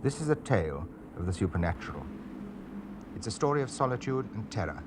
This is a tale of the supernatural. It's a story of solitude and terror,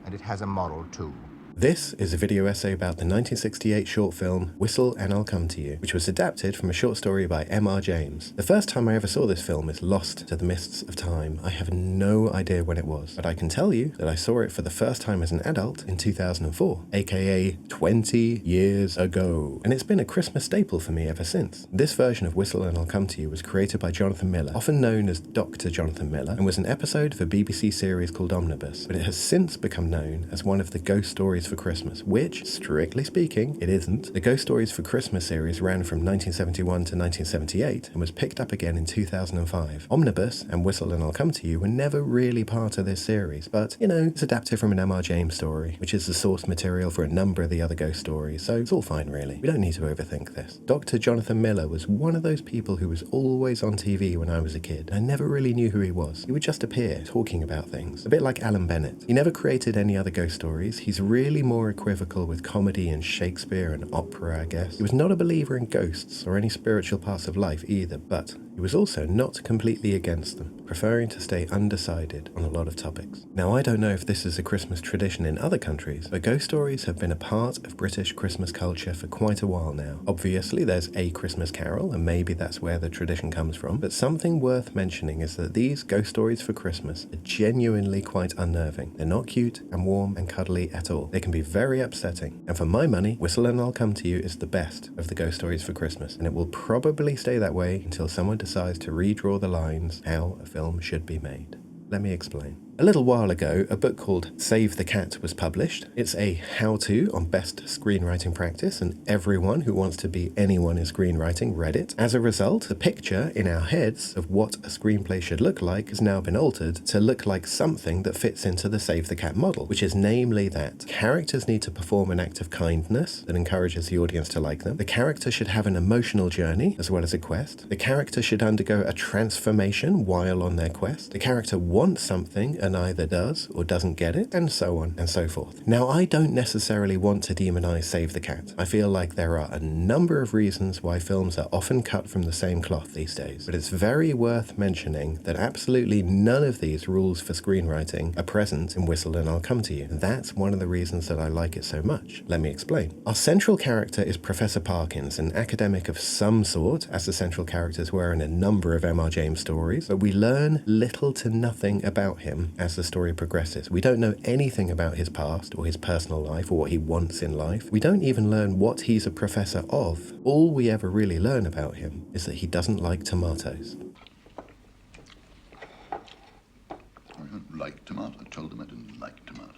and it has a moral too. This is a video essay about the 1968 short film Whistle and I'll Come to You, which was adapted from a short story by M.R. James. The first time I ever saw this film is lost to the mists of time. I have no idea when it was, but I can tell you that I saw it for the first time as an adult in 2004, aka 20 years ago, and it's been a Christmas staple for me ever since. This version of Whistle and I'll Come to You was created by Jonathan Miller, often known as Dr. Jonathan Miller, and was an episode of a BBC series called Omnibus, but it has since become known as one of the Ghost Stories for Christmas, which, strictly speaking, it isn't. The Ghost Stories for Christmas series ran from 1971 to 1978 and was picked up again in 2005. Omnibus and Whistle and I'll Come to You were never really part of this series, but, you know, it's adapted from an M.R. James story, which is the source material for a number of the other ghost stories, so it's all fine really. We don't need to overthink this. Dr. Jonathan Miller was one of those people who was always on TV when I was a kid. I never really knew who he was. He would just appear, talking about things. A bit like Alan Bennett. He never created any other ghost stories. He's really more equivocal with comedy and Shakespeare and opera, I guess. He was not a believer in ghosts or any spiritual parts of life either, but he was also not completely against them, preferring to stay undecided on a lot of topics. Now, I don't know if this is a Christmas tradition in other countries, but ghost stories have been a part of British Christmas culture for quite a while now. Obviously, there's A Christmas Carol, and maybe that's where the tradition comes from, but something worth mentioning is that these ghost stories for Christmas are genuinely quite unnerving. They're not cute and warm and cuddly at all. They can be very upsetting, and for my money, Whistle and I'll Come to You is the best of the ghost stories for Christmas, and it will probably stay that way until someone decides to redraw the lines how a film should be made. Let me explain. A little while ago, a book called Save the Cat was published. It's a how-to on best screenwriting practice, and everyone who wants to be anyone in screenwriting read it. As a result, the picture in our heads of what a screenplay should look like has now been altered to look like something that fits into the Save the Cat model, which is namely that characters need to perform an act of kindness that encourages the audience to like them. The character should have an emotional journey as well as a quest. The character should undergo a transformation while on their quest. The character wants something and either does or doesn't get it, and so on and so forth. Now, I don't necessarily want to demonize Save the Cat. I feel like there are a number of reasons why films are often cut from the same cloth these days, but it's very worth mentioning that absolutely none of these rules for screenwriting are present in Whistle and I'll Come to You. And that's one of the reasons that I like it so much. Let me explain. Our central character is Professor Parkins, an academic of some sort, as the central characters were in a number of M.R. James stories, but we learn little to nothing about him as the story progresses. We don't know anything about his past or his personal life or what he wants in life. We don't even learn what he's a professor of. All we ever really learn about him is that he doesn't like tomatoes. I don't like tomatoes. I told them I didn't like tomatoes.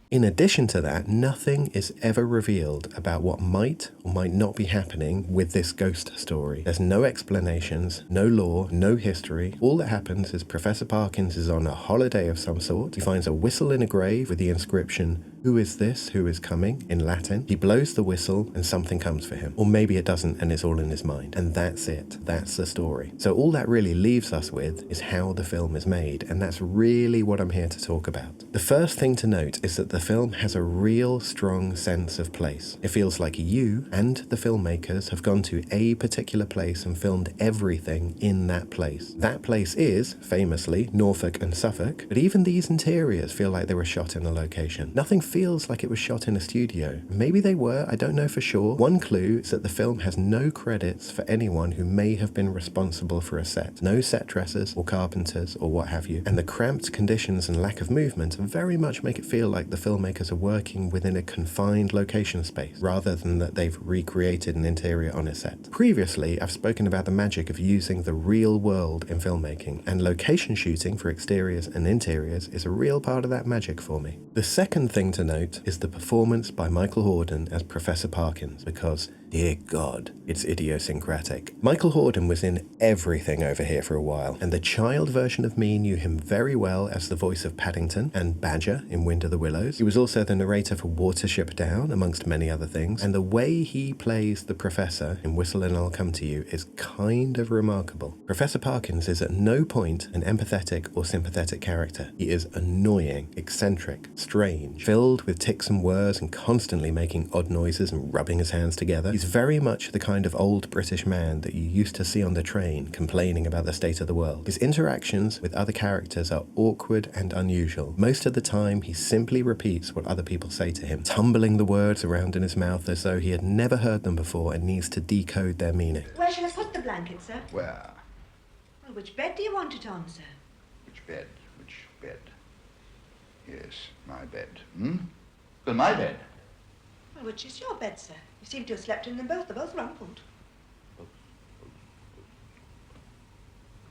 In addition to that, nothing is ever revealed about what might or might not be happening with this ghost story. There's no explanations, no lore, no history. All that happens is Professor Parkins is on a holiday of some sort. He finds a whistle in a grave with the inscription, "Who is this? Who is coming?" in Latin. He blows the whistle and something comes for him. Or maybe it doesn't and it's all in his mind. And that's it. That's the story. So all that really leaves us with is how the film is made, and that's really what I'm here to talk about. The first thing to note is that the film has a real strong sense of place. It feels like you and the filmmakers have gone to a particular place and filmed everything in that place. That place is, famously, Norfolk and Suffolk, but even these interiors feel like they were shot in a location. Nothing feels like it was shot in a studio. Maybe they were, I don't know for sure. One clue is that the film has no credits for anyone who may have been responsible for a set. No set dressers or carpenters or what have you. And the cramped conditions and lack of movement very much make it feel like the filmmakers are working within a confined location space, rather than that they've recreated an interior on a set. Previously, I've spoken about the magic of using the real world in filmmaking, and location shooting for exteriors and interiors is a real part of that magic for me. The second thing to note is the performance by Michael Hordern as Professor Parkins, because, dear God, it's idiosyncratic. Michael Hordern was in everything over here for a while, and the child version of me knew him very well as the voice of Paddington and Badger in Wind of the Willows. He was also the narrator for Watership Down, amongst many other things, and the way he plays the Professor in Whistle and I'll Come to You is kind of remarkable. Professor Parkins is at no point an empathetic or sympathetic character. He is annoying, eccentric, strange, filled with tics and whirs and constantly making odd noises and rubbing his hands together. He's He's very much the kind of old British man that you used to see on the train complaining about the state of the world. His interactions with other characters are awkward and unusual. Most of the time, he simply repeats what other people say to him, tumbling the words around in his mouth as though he had never heard them before and needs to decode their meaning. Where shall I put the blanket, sir? Where? Well, which bed do you want it on, sir? Which bed? Which bed? Yes, my bed. Well, my bed. Well, which is your bed, sir? You seem to have slept in them both. They're both rumpled.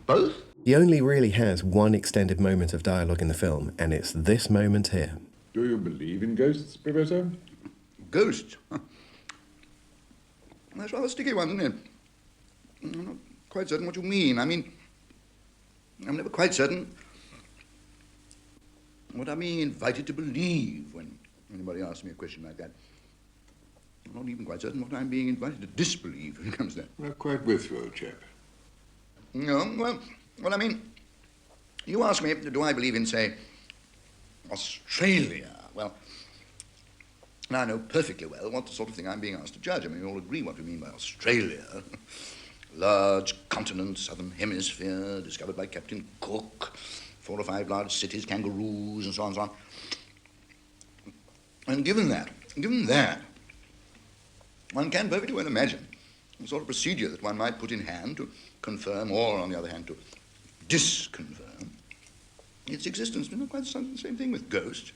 Both? He only really has one extended moment of dialogue in the film, and it's this moment here. Do you believe in ghosts, Professor? Ghosts? That's rather a sticky one, isn't it? I'm not quite certain what you mean. I mean, I'm never quite certain what I'm being invited to believe when anybody asks me a question like that. I'm not even quite certain what I'm being invited to disbelieve when it comes to that. We're quite with you, old chap. No, well, I mean, you ask me, do I believe in, say, Australia? Well, now I know perfectly well what sort of thing I'm being asked to judge. I mean, we all agree what we mean by Australia. Large continent, southern hemisphere, discovered by Captain Cook, 4 or 5 large cities, kangaroos, and so on and so on. And given that, one can perfectly well imagine the sort of procedure that one might put in hand to confirm or, on the other hand, to disconfirm its existence. It's not quite the same thing with ghosts,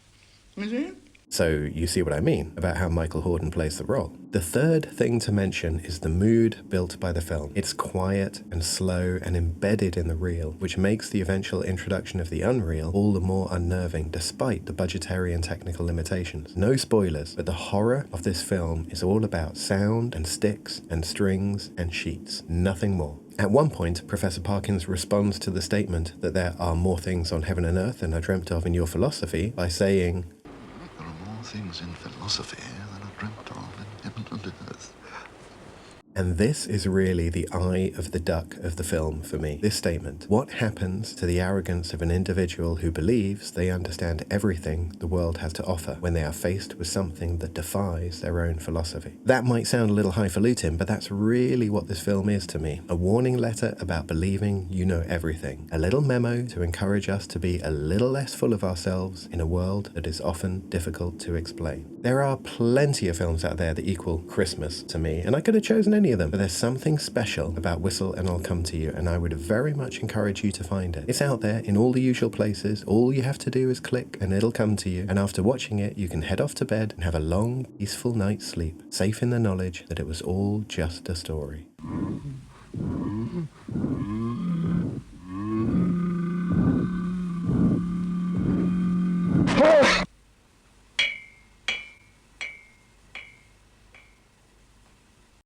is it? So you see what I mean about how Michael Hordern plays the role. The third thing to mention is the mood built by the film. It's quiet and slow and embedded in the real, which makes the eventual introduction of the unreal all the more unnerving despite the budgetary and technical limitations. No spoilers, but the horror of this film is all about sound and sticks and strings and sheets, nothing more. At one point, Professor Parkins responds to the statement that there are more things on heaven and earth than are dreamt of in your philosophy by saying, "There are more things in philosophy than are dreamt of in heaven and earth." and this is really the eye of the duck of the film for me. This statement. What happens to the arrogance of an individual who believes they understand everything the world has to offer when they are faced with something that defies their own philosophy? That might sound a little highfalutin, but that's really what this film is to me. A warning letter about believing you know everything. A little memo to encourage us to be a little less full of ourselves in a world that is often difficult to explain. There are plenty of films out there that equal Christmas to me, and I could have chosen any of them, but there's something special about Whistle and I'll Come to You, and I would very much encourage you to find it. It's out there in all the usual places. All you have to do is click and it'll come to you, and after watching it you can head off to bed and have a long, peaceful night's sleep, safe in the knowledge that it was all just a story.